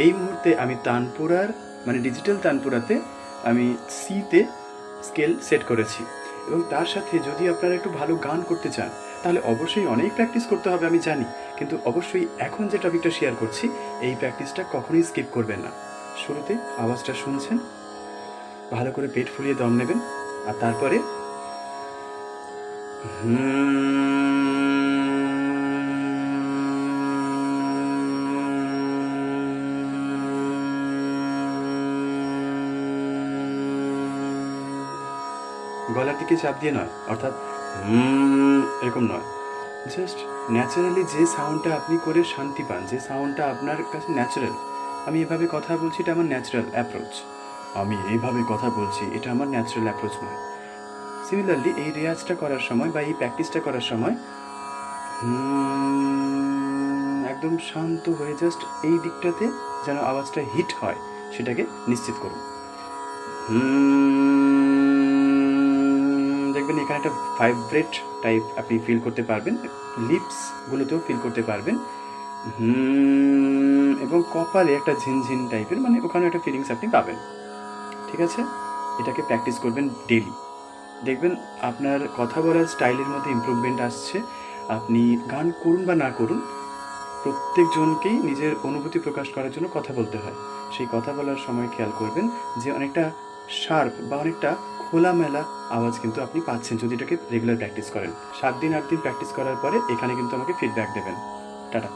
এই মুহূর্তে আমি তানপুরার মানে ডিজিটাল তানপুরাতে আমি সিতে স্কেল সেট করেছি। এবং তার সাথে যদি আপনারা একটু ভালো গান করতে চান তাহলে অবশ্যই অনেক প্র্যাকটিস করতে হবে আমি জানি, কিন্তু অবশ্যই এখন যে টপিকটা শেয়ার করছি এই প্র্যাকটিসটা কখনোই স্কিপ করবেন না। শুরুতে আওয়াজটা শুনছেন, ভালো করে পেট ফুলিয়ে দম নেবেন, আর তারপরে গলার দিকে চাপ দিয়ে নয়, অর্থাৎ এরকম নয়, জাস্ট ন্যাচারালি যে সাউন্ডটা আপনি করে শান্তি পান, যে সাউন্ডটা আপনার কাছে ন্যাচারাল। আমি এভাবে কথা বলছি, এটা আমার ন্যাচারাল অ্যাপ্রোচ। আমি এইভাবে কথা বলছি, এটা আমার ন্যাচারাল অ্যাপ্রোচ নয়। সিমিলারলি এই রেয়াজটা করার সময় বা এই প্র্যাকটিসটা করার সময় একদম শান্ত হয়ে জাস্ট এই দিকটাতে যেন আওয়াজটা হিট হয় সেটাকে নিশ্চিত করুন। দেখবেন এখানে একটা ভাইব্রেট টাইপ আপনি ফিল করতে পারবেন, লিপসগুলোতেও ফিল করতে পারবেন, এবং কপালে একটা ঝিনঝিন টাইপের, মানে ওখানে একটা ফিলিংস আপনি পাবেন। ঠিক আছে, এটাকে প্র্যাকটিস করবেন ডেলি। দেখবেন আপনার কথা বলার স্টাইলের মধ্যে ইমপ্রুভমেন্ট আসছে। আপনি গান করুন বা না করুন, প্রত্যেকজনকেই নিজের অনুভূতি প্রকাশ করার জন্য কথা বলতে হয়। সেই কথা বলার সময় খেয়াল করবেন যে অনেকটা শার্প বা অনেকটা খোলামেলা আওয়াজ কিন্তু আপনি পাচ্ছেন যদি এটাকে রেগুলার প্র্যাকটিস করেন। 7 দিন 8 দিন প্র্যাকটিস করার পরে এখানে কিন্তু আমাকে ফিডব্যাক দেবেন। টাটা।